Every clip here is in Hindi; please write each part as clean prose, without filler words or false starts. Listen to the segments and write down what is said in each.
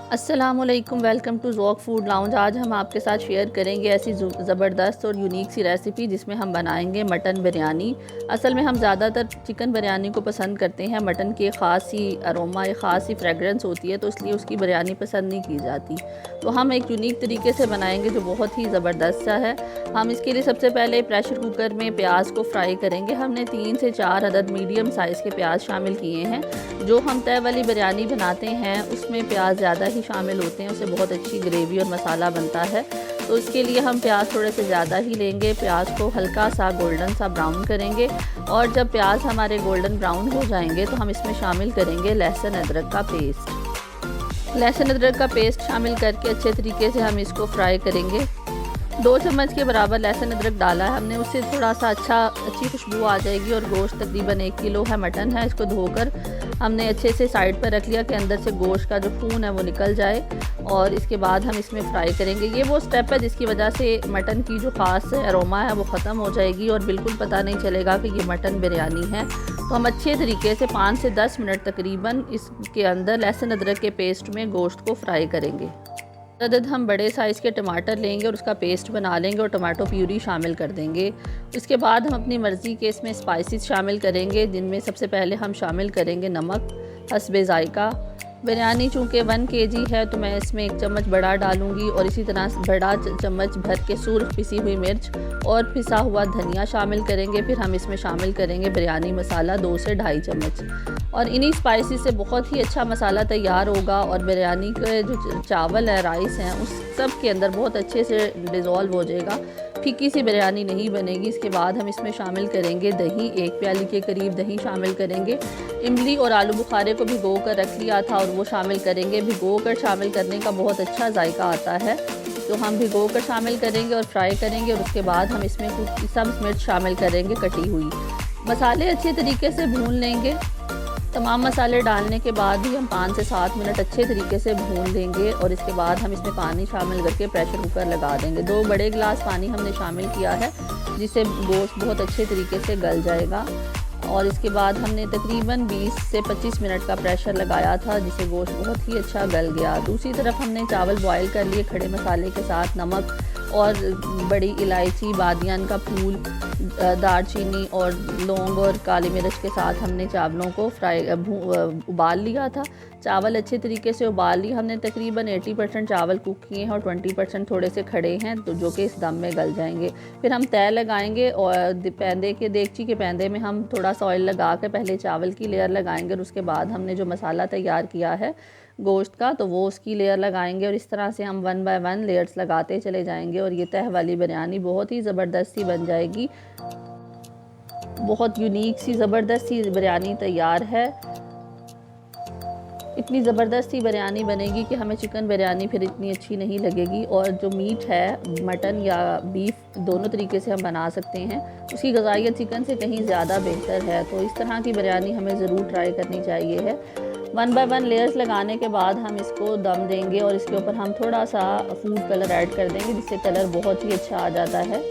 अस्सलामुअलैकुम, वेलकम टू ज़ौक़ फूड लाउंज। आज हम आपके साथ शेयर करेंगे ऐसी ज़बरदस्त और यूनिक सी रेसिपी जिसमें हम बनाएंगे मटन बिरयानी। असल में हम ज़्यादातर चिकन बिरयानी को पसंद करते हैं। मटन की एक ख़ास सी अरोमा, एक ख़ास सी फ्रेगरेंस होती है, तो इसलिए उसकी बिरयानी पसंद नहीं की जाती। तो हम एक यूनिक तरीके से बनाएंगे जो बहुत ही ज़बरदस्त सा है। हम इसके लिए सबसे पहले प्रेशर कुकर में प्याज को फ्राई करेंगे। हमने 3 से 4 अदद मीडियम साइज़ के प्याज शामिल किए हैं। जो हम तय वाली बिरयानी बनाते हैं उसमें प्याज ज़्यादा ही शामिल होते हैं, उससे बहुत अच्छी ग्रेवी और मसाला बनता है। तो इसके लिए हम प्याज थोड़े से ज़्यादा ही लेंगे। प्याज को हल्का सा गोल्डन सा ब्राउन करेंगे और जब प्याज हमारे गोल्डन ब्राउन हो जाएंगे तो हम इसमें शामिल करेंगे लहसुन अदरक का पेस्ट। लहसुन अदरक का पेस्ट शामिल करके अच्छे तरीके से हम इसको फ्राई करेंगे। 2 चम्मच के बराबर लहसुन अदरक डाला है हमने, उससे थोड़ा सा अच्छी खुशबू आ जाएगी। और गोश्त तकरीबन 1 किलो है, मटन है। इसको धोकर हमने अच्छे से साइड पर रख लिया कि अंदर से गोश्त का जो खून है वो निकल जाए। और इसके बाद हम इसमें फ्राई करेंगे। ये वो स्टेप है जिसकी वजह से मटन की जो ख़ास अरोमा है वो ख़त्म हो जाएगी और बिल्कुल पता नहीं चलेगा कि ये मटन बिरयानी है। तो हम अच्छे तरीके से 5 से 10 मिनट तकरीबन इसके अंदर लहसुन अदरक के पेस्ट में गोश्त को फ्राई करेंगे। अदद हम बड़े साइज़ के टमाटर लेंगे और उसका पेस्ट बना लेंगे और टमाटो प्यूरी शामिल कर देंगे। उसके बाद हम अपनी मर्ज़ी के इसमें स्पाइसेस शामिल करेंगे, जिनमें सबसे पहले हम शामिल करेंगे नमक हस्बे ज़ायका। बिरयानी चूँकि 1 केजी है तो मैं इसमें 1 चम्मच बड़ा डालूँगी और इसी तरह बड़ा चम्मच भर के सुर्ख पिसी हुई मिर्च और पिसा हुआ धनिया शामिल करेंगे। फिर हम इसमें शामिल करेंगे बिरयानी मसाला 2 से ढाई चम्मच। और इन्हीं स्पाइसेस से बहुत ही अच्छा मसाला तैयार होगा और बिरयानी के जो चावल है, राइस हैं, उस सब के अंदर बहुत अच्छे से डिज़ोल्व हो जाएगा। फीकी सी बिरयानी नहीं बनेगी। इसके बाद हम इसमें शामिल करेंगे दही, 1 प्याली के करीब दही शामिल करेंगे। इमली और आलू बुखारे को भिगो कर रख लिया था और वो शामिल करेंगे। भिगो कर शामिल करने का बहुत अच्छा जायका आता है, तो हम भिगो कर शामिल करेंगे और फ्राई करेंगे। और उसके बाद हम इसमें कुछ सब मिर्च शामिल करेंगे कटी हुई। मसाले अच्छे तरीके से भून लेंगे। तमाम मसाले डालने के बाद भी हम 5 से 7 मिनट अच्छे तरीके से भून लेंगे और इसके बाद हम इसमें पानी शामिल करके प्रेशर कुकर लगा देंगे। 2 बड़े गिलास पानी हमने शामिल किया है, जिससे गोश्त बहुत अच्छे तरीके से गल जाएगा। और इसके बाद हमने तकरीबन 20 से 25 मिनट का प्रेशर लगाया था, जिससे गोश्त बहुत ही अच्छा गल गया। दूसरी तरफ हमने चावल बॉयल कर लिए खड़े मसाले के साथ, नमक और बड़ी इलायची, बादियान का फूल, दालचीनी और लौंग और काली मिर्च के साथ हमने चावलों को उबाल लिया था। चावल अच्छे तरीके से उबाल लिए हमने। तकरीबन 80% चावल कुक किए हैं और 20% थोड़े से खड़े हैं, तो जो कि इस दम में गल जाएंगे। फिर हम तय लगाएंगे और देगची के पैंदे में हम थोड़ा सा ऑयल लगा के पहले चावल की लेयर लगाएंगे और उसके बाद हमने जो मसाला तैयार किया है गोश्त का, तो वो उसकी लेयर लगाएंगे। और इस तरह से हम 1 बाय 1 लेयर्स लगाते चले जाएंगे और ये तह वाली बिरयानी बहुत ही ज़बरदस्त सी बन जाएगी। बहुत यूनिक सी ज़बरदस्त सी बिरयानी तैयार है। इतनी ज़बरदस्त सी बिरयानी बनेगी कि हमें चिकन बिरयानी फिर इतनी अच्छी नहीं लगेगी। और जो मीट है, मटन या बीफ, दोनों तरीके से हम बना सकते हैं, उसकी ग़िज़ाइयत चिकन से कहीं ज़्यादा बेहतर है। तो इस तरह की बिरयानी हमें ज़रूर ट्राई करनी चाहिए है। 1 बाय 1 लेयर्स लगाने के बाद हम इसको दम देंगे और इसके ऊपर हम थोड़ा सा फूड कलर ऐड कर देंगे, जिससे कलर बहुत ही अच्छा आ जाता है।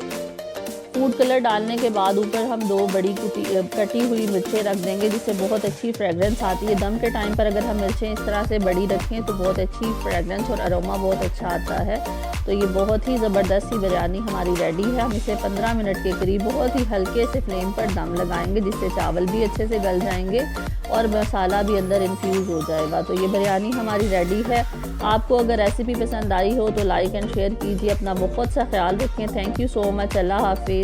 फूड कलर डालने के बाद ऊपर हम 2 बड़ी कटी हुई मिर्चें रख देंगे, जिससे बहुत अच्छी फ्रेगरेंस आती है। दम के टाइम पर अगर हम मिर्चें इस तरह से बड़ी रखें तो बहुत अच्छी फ्रेगरेंस और अरोमा बहुत अच्छा आता है। तो ये बहुत ही ज़बरदस्त सी बिरयानी हमारी रेडी है। हम इसे 15 मिनट के करीब बहुत ही हल्के से फ्लेम पर दम लगाएंगे, जिससे चावल भी अच्छे से गल जाएंगे और मसाला भी अंदर इन्फ्यूज़ हो जाएगा। तो ये बिरयानी हमारी रेडी है। आपको अगर रेसिपी पसंद आई हो तो लाइक एंड शेयर कीजिए। अपना बहुत सा ख्याल रखें। Thank you so much. Allah हाफिज़।